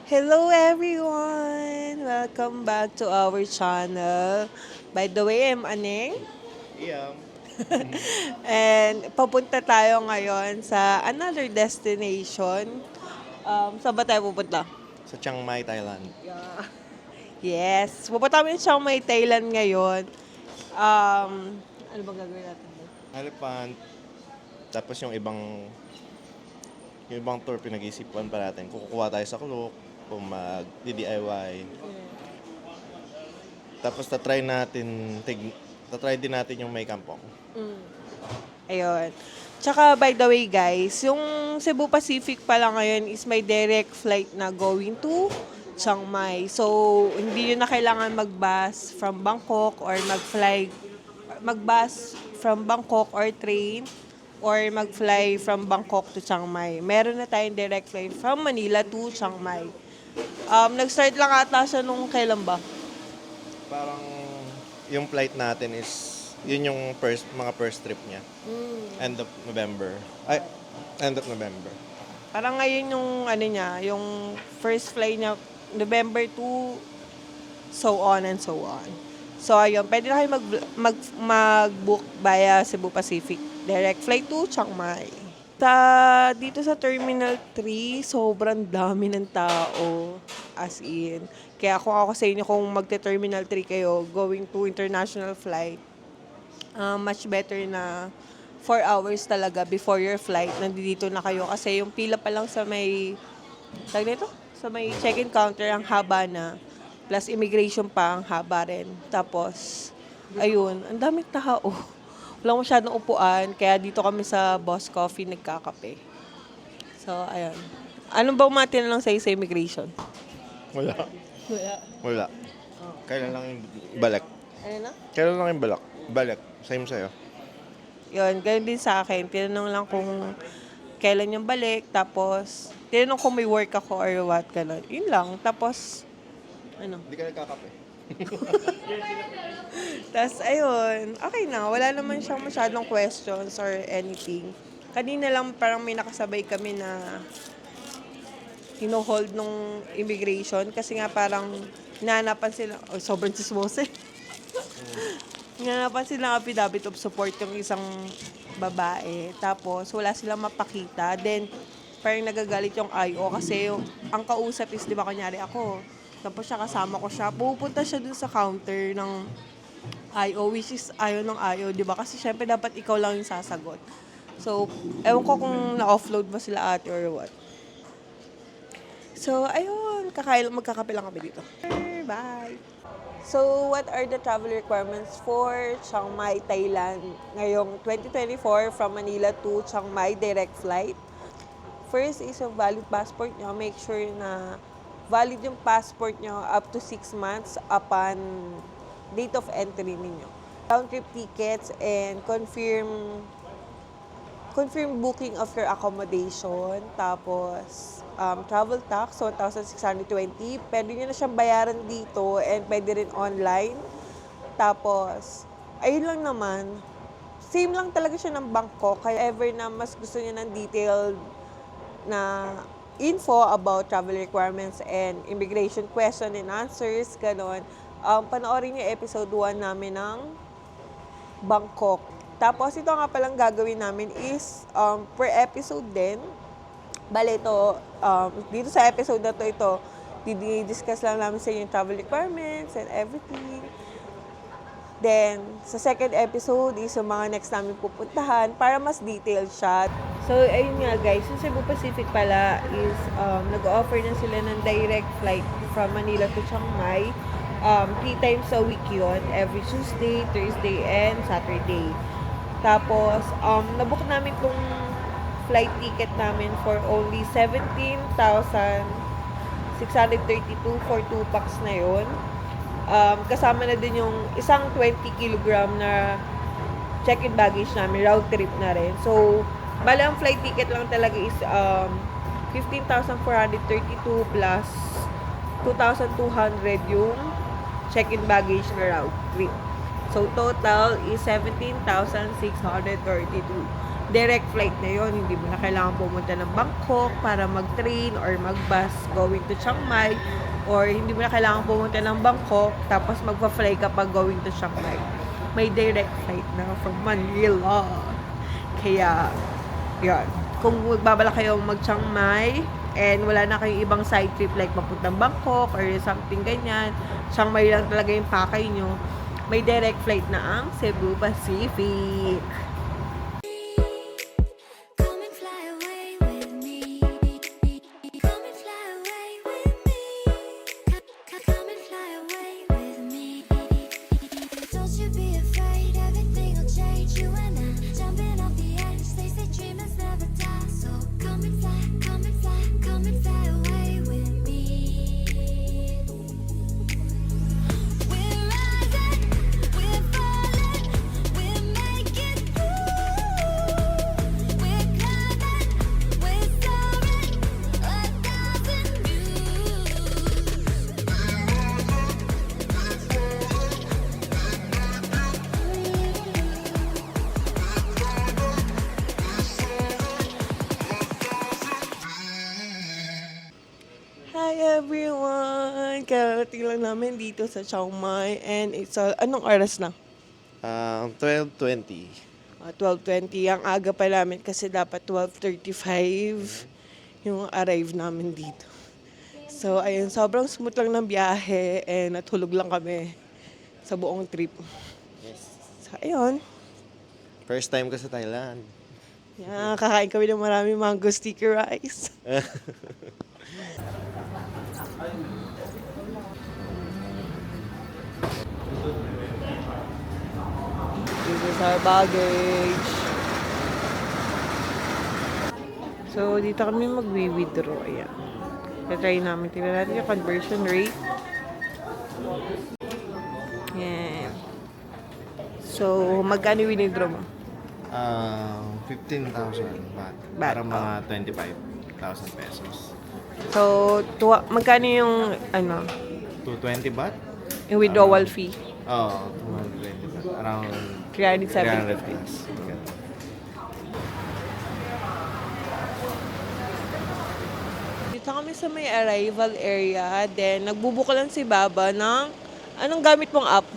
Hello everyone! Welcome back to our channel. By the way, I'm Aneng. Yeah. And papunta tayo ngayon sa another destination. Saan ba tayo pupunta? Sa Chiang Mai, Thailand. Yes, pupunta kami sa Chiang Mai, Thailand ngayon. Ano bang gagawin natin doon? Elephant. Tapos yung ibang tour pinag-isipan pa natin. Kukuha tayo sa Klook, kung mag-DIY. Tapos tatry din natin yung may kampong. Ayun. Tsaka by the way guys, yung Cebu Pacific pala ngayon is may direct flight na going to Chiang Mai. So, hindi yun na kailangan mag-bus from Bangkok or mag-bus from Bangkok or train or mag-fly from Bangkok to Chiang Mai. Meron na tayong direct flight from Manila to Chiang Mai. Nag-start lang ata siya nung kailan ba? Parang yung flight natin is, yun yung mga first trip niya. End of November. End of November. Parang ngayon yung ano niya, yung first flight niya November 2, so on and so on. So ayun, pwede na kayo mag-book via Cebu Pacific. Direct flight to Chiang Mai. Dito sa Terminal 3, sobrang dami ng tao. As in. Kaya kung ako sa inyo, kung magte-Terminal 3 kayo, going to international flight, much better na 4 hours talaga before your flight, nandito na kayo. Kasi yung pila pa lang sa may, tag nito? Sa may check-in counter, ang haba na. Plus immigration pa, ang haba rin. Tapos, ayun, ang daming tao. Walang masyadong upuan, kaya dito kami sa Boss Coffee nagkakape. So, ayun. Anong bang mga tinanong sa'yo sa immigration? Wala. Wala. Wala. Kailan lang yung balik. Ano na? Kailan lang yung balik. Same sa'yo. Yun, ganun din sa akin. Tinanong lang kung kailan yung balik. Tapos, tinanong kung may work ako or what, gano'n. Yun lang. Tapos, ano? Hindi ka nagkakape. Tapos, ayun. Okay na. Wala naman siyang masyadong questions or anything. Kanina lang parang may nakasabay kami na hino-hold nung immigration kasi nga parang hinahanapan sila, sobrang chismosa. Hinahanapan sila ng affidavit of support yung isang babae. Tapos wala silang mapakita. Then parang nagagalit yung IO kasi ang kausap is, di ba, kunyari ako. Tapos siya, kasama ko siya. Pupunta siya dun sa counter ng IO, which is ayaw ng IO, di ba? Kasi syempre dapat ikaw lang yung sasagot. So, ewan ko kung na-offload ba sila ate or what. So, ayun. Magkakape lang kami dito. Bye! So, what are the travel requirements for Chiang Mai, Thailand ngayong 2024 from Manila to Chiang Mai direct flight? First is yung valid passport nyo. Make sure na valid yung passport nyo up to 6 months upon date of entry ninyo. Round trip tickets and confirm booking of your accommodation. Tapos, travel tax, 1,620. Pwede nyo na siyang bayaran dito and pwede rin online. Tapos, ayun lang naman. Same lang talaga siya ng Bangkok. Kaya ever na mas gusto niya ng detailed na info about travel requirements and immigration question and answers, ganon. Panoorin niyo episode 1 namin ng Bangkok. Tapos, ito nga palang gagawin namin is per episode din. Bale, dito sa episode na ito, discuss lang namin sa inyo yung travel requirements and everything. Then, sa second episode is yung mga next namin pupuntahan para mas detailed siya. So, ayun nga guys, yung Cebu Pacific pala is nag-offer na sila ng direct flight from Manila to Chiang Mai. 3 times a week yun, every Tuesday, Thursday, and Saturday. Tapos, nabook namin tong flight ticket namin for only 17,632 for 2 packs na yun. Kasama na din yung isang 20 kilogram na check-in baggage namin, round trip na rin. So, bale ang flight ticket lang talaga is 15,432 plus 2,200 yung check-in baggage na round trip. So, total is 17,632. direct flight na yon. Hindi mo na kailangan pumunta ng Bangkok para mag-train or mag-bus going to Chiang Mai, or hindi mo na kailangan pumunta ng Bangkok tapos magpa-fly ka pa going to Chiang Mai. May direct flight na from Manila. Kaya, yun. Kung magbabala kayong mag-Chiang Mai and wala na kayong ibang side trip like papuntang Bangkok or something ganyan, Chiang Mai lang talaga yung pakay nyo, may direct flight na ang Cebu Pacific. Come and fly away with me. Come and fly away with me. Come and fly away with me. Don't you be afraid, everything will change. You and I jumping off the edge. They say dreamers never die. So come and fly, come and fly, come and fly away with me. We're rising, we're falling, we're making through. We're climbing, we're soaring, 1,000 Hi everyone! Karating lang namin dito sa Chiang Mai and it's anong oras na? 12:20. 12:20. Ang aga pa namin kasi dapat 12:35 yung arrive namin dito. So, ayun, sobrang smooth lang ng biyahe and natulog lang kami sa buong trip. Yes. So, ayun. First time ko sa Thailand. Yan, kakain kami ng maraming mango sticky rice. This is our baggage. So, dito kami mag-withdraw. Ayan. Try namin. Tingnan natin yung conversion rate. Yan. So, magkano withdraw mo? 15,000 baht. Baht, Para mga 25,000 pesos. So, magkano yung, ano, 220 baht? yung withdrawal fee? Oo, 220 baht. Around 370. 300 plus. Okay. Dito kami sa may arrival area. Then, nagbubuka lang si Baba ng, anong gamit mong app?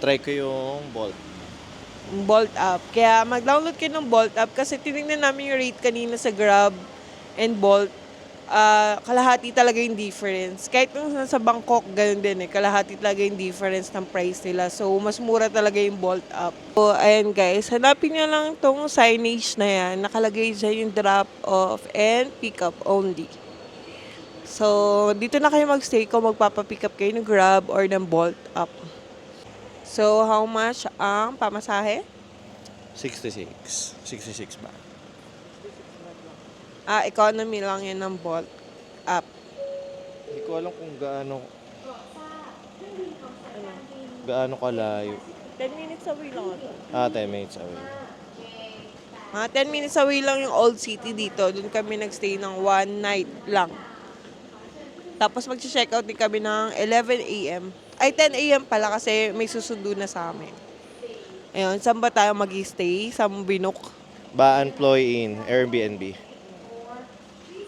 Try ko yung Bolt. Bolt app. Kaya mag-download kayo ng Bolt app kasi tinignan namin yung rate kanina sa Grab and Bolt. Kalahati talaga yung difference. Kahit nung sa Bangkok, ganun din eh. Kalahati talaga yung difference ng price nila. So, mas mura talaga yung Bolt app. So, ayan guys. Hanapin nyo lang tong signage na yan. Nakalagay dyan yung drop off and pick up only. So, dito na kayo magstay kung magpapapick up kayo ng Grab or ng Bolt app. So, how much ang pamasahe? 66. 66 baht. Economy lang yan ng Bolt app. Hindi ko alam kung gaano kalayo. 10 minutes away lang ito. 10 minutes away. Mga 10 minutes away lang yung Old City dito. Doon kami nagstay ng one night lang. Tapos mag-check out din kami ng 11 a.m. Ay, 10 a.m. pala kasi may susundo na sa amin. Ayun, saan ba tayo mag-stay? Sa Binok. Baan Ploy Inn, Airbnb.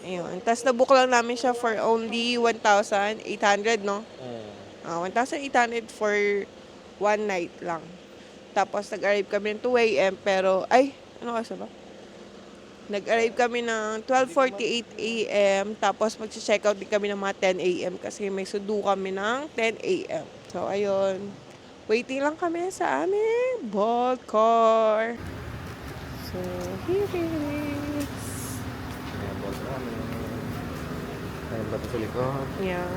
Ayun. Tapos nabook lang namin siya for only 1,800, no? 1,800 for one night lang. Tapos nag-arrive kami ng 2 a.m. Pero, ay, ano kasi ba? Nag-arrive kami ng 12:48 a.m. Tapos mag-check out din kami ng mga 10 a.m. kasi may sundo kami ng 10 a.m. So, ayun. Waiting lang kami sa aming Bolt car. So, here it is. Ayan, Bolt namin. Ayan ba ito sa likod? Yeah.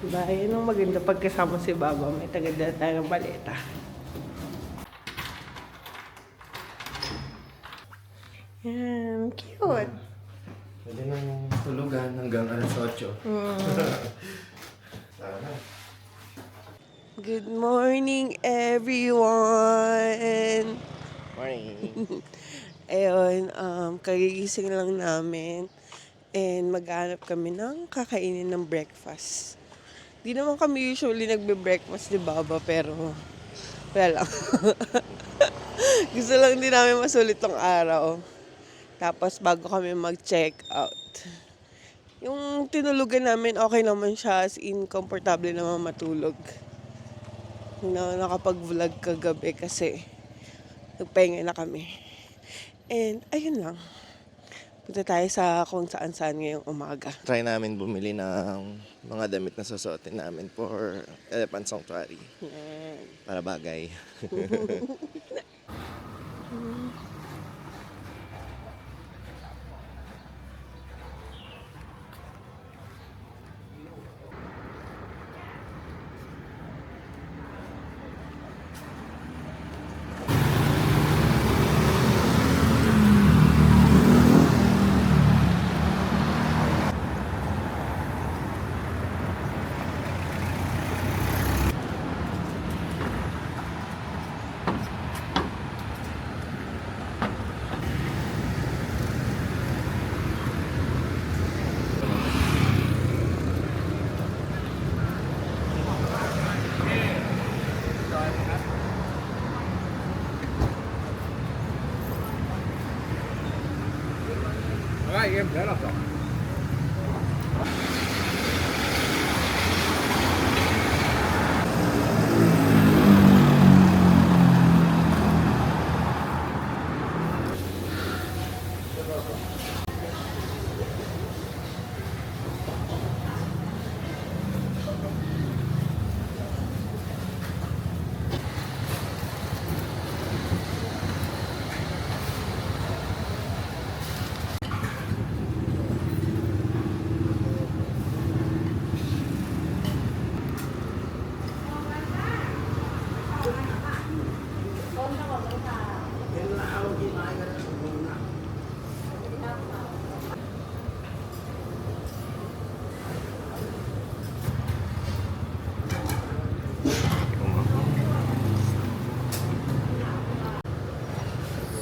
Diba? Yan ang maganda pagkasama si Baba. May tagadala tayo ng baleta. Yan. Cute. Pwede nang tulugan hanggang alas 8. Mm. Sana. Good morning, everyone! Morning. Ayun, kagigising lang namin and maghanap kami ng kakainin ng breakfast. Di naman kami usually nagbe-breakfast, di ba ba? Pero, wala lang. Gusto lang din namin masulit tong araw. Tapos, bago kami mag-check out. Yung tinulugan namin, okay naman siya, as in, komportable naman matulog. Nakapag-vlog kagabi kasi nagpahinga na kami. And, ayun lang. Punta tayo sa kung saan-saan ngayong umaga. Try namin bumili ng mga damit na susuotin namin for Elephant Sanctuary. Yan. Para bagay.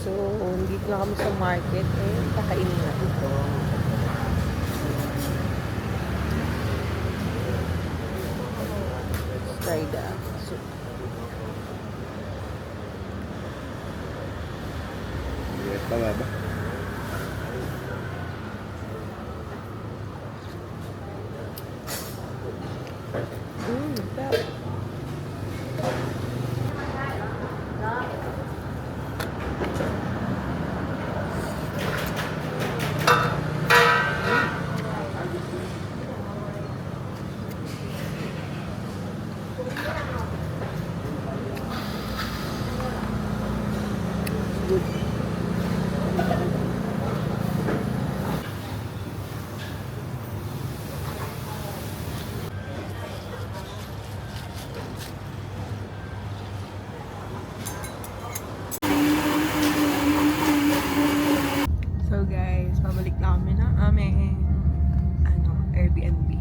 So, dito na kami sa market. Kakainin na ito. Let's try that. So, Tama ba? sarap. So guys, pabalik na kami ng aming Airbnb.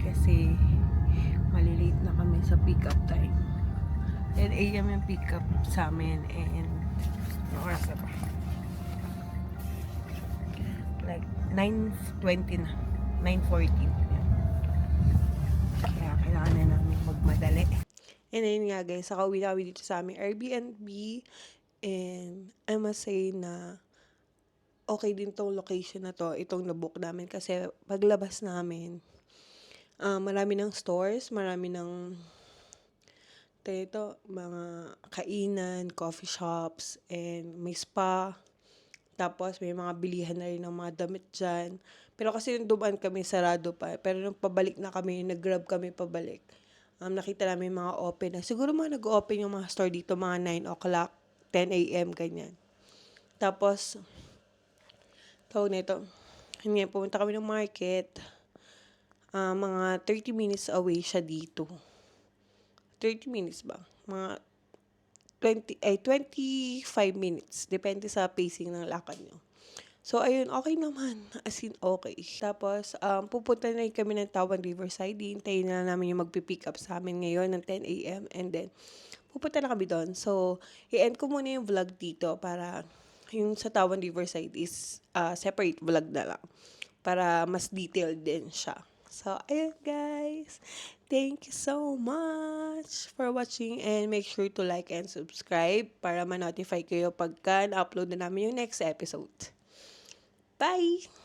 Kasi malilate na kami sa pick-up time. 10 a.m. yung pick-up sa amin and oras na ba? Like 9:20 na. 9:14. Kaya kailangan na namin magmadali. And ayun nga guys, nakauwi na kami dito sa aming Airbnb. And I must say na okay din tong location na to, itong nabook namin kasi paglabas namin, marami ng stores, marami ng mga kainan, coffee shops, and may spa. Tapos may mga bilihan na rin ng mga damit dyan. Pero kasi yung dumaan kami, sarado pa. Pero nung pabalik na kami, nag-grab kami pabalik. Nakita namin mga open na. Siguro mga nag-open yung mga store dito, mga 9 o'clock, 10 a.m., ganyan. Tapos, tawag nito, yun nga, pumunta kami ng market. Mga 30 minutes away siya dito. 30 minutes ba? Mga 25 minutes. Depende sa pacing ng lakad nyo. So, ayun, okay naman. As in, okay. Tapos, pupunta na rin kami ng Tawan Riverside. Hihintayin na namin yung magpipick up sa amin ngayon ng 10 a.m. And then, pupunta na kami doon. So, i-end ko muna yung vlog dito para yung sa Tawan Riverside is separate vlog na lang. Para mas detailed din siya. So, ayun guys. Thank you so much for watching and make sure to like and subscribe para ma-notify kayo pagka na-upload na namin yung next episode. Bye!